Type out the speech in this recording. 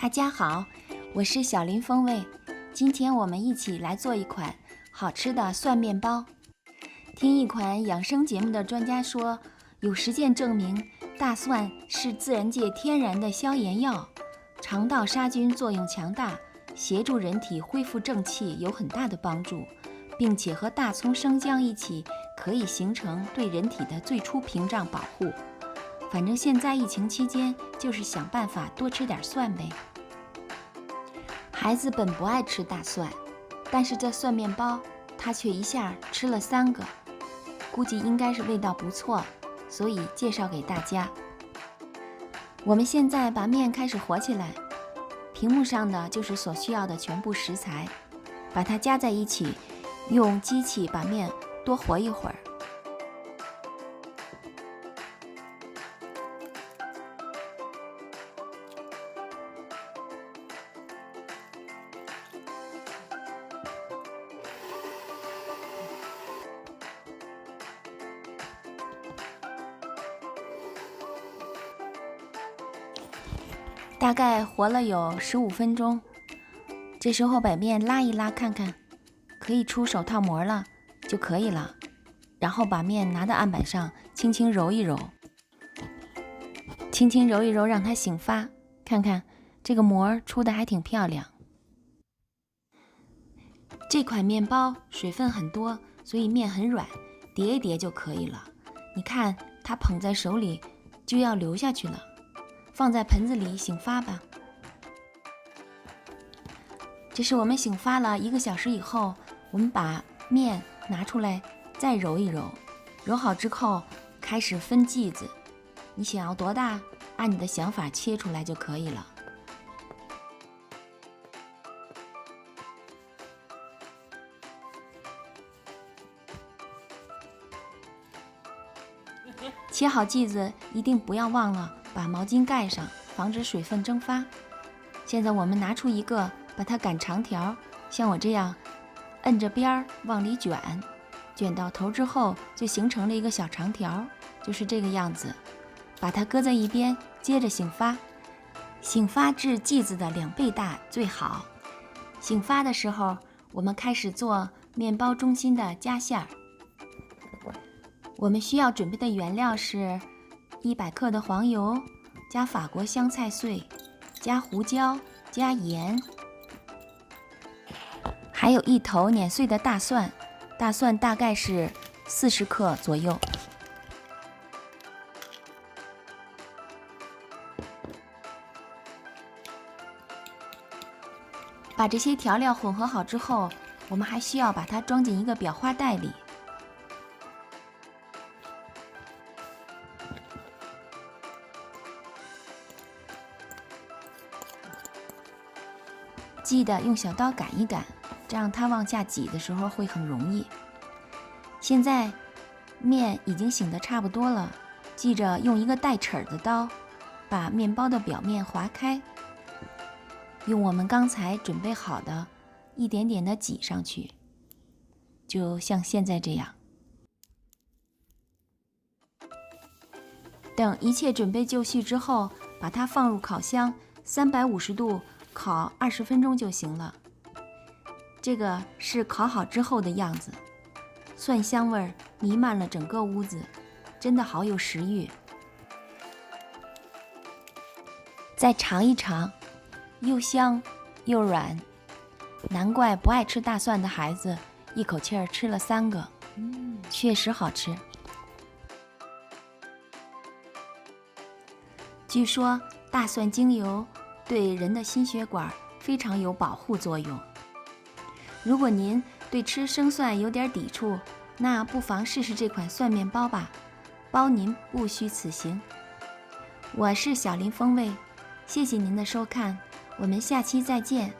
大家好，我是小林风味。今天我们一起来做一款好吃的蒜面包。听一款养生节目的专家说，有实践证明大蒜是自然界天然的消炎药，肠道杀菌作用强大，协助人体恢复正气有很大的帮助，并且和大葱、生姜一起可以形成对人体的最初屏障保护。反正现在疫情期间，就是想办法多吃点蒜呗。孩子本不爱吃大蒜，但是这蒜面包他却一下吃了3个，估计应该是味道不错，所以介绍给大家。我们现在把面开始和起来，屏幕上的就是所需要的全部食材，把它加在一起，用机器把面多和一会儿。大概和了有15分钟，这时候把面拉一拉看看，可以出手套膜了就可以了。然后把面拿到案板上轻轻揉一揉，轻轻揉一揉让它醒发，看看这个膜出的还挺漂亮。这款面包水分很多，所以面很软，叠一叠就可以了。你看它捧在手里就要流下去了，放在盆子里醒发吧。这是我们醒发了1个小时以后，我们把面拿出来再揉一揉，揉好之后开始分剂子，你想要多大，按你的想法切出来就可以了。切好剂子一定不要忘了把毛巾盖上，防止水分蒸发。现在我们拿出一个，把它擀长条，像我这样摁着边儿往里卷，卷到头之后就形成了一个小长条，就是这个样子。把它搁在一边，接着醒发，醒发至剂子的2倍大最好。醒发的时候，我们开始做面包中心的夹馅儿。我们需要准备的原料是100克的黄油，加法国香菜碎，加胡椒，加盐，还有1头碾碎的大蒜，大蒜大概是40克左右。把这些调料混合好之后，我们还需要把它装进一个裱花袋里。记得用小刀擀一擀，这样它往下挤的时候会很容易。现在面已经醒得差不多了，记着用一个带齿的刀把面包的表面划开，用我们刚才准备好的一点点的挤上去，就像现在这样。等一切准备就绪之后，把它放入烤箱，350度烤20分钟就行了。这个是烤好之后的样子，蒜香味弥漫了整个屋子，真的好有食欲。再尝一尝，又香又软，难怪不爱吃大蒜的孩子一口气儿吃了3个，确实好吃。据说大蒜精油对人的心血管非常有保护作用。如果您对吃生蒜有点抵触，那不妨试试这款蒜面包吧，包您不虚此行。我是小林风味，谢谢您的收看，我们下期再见。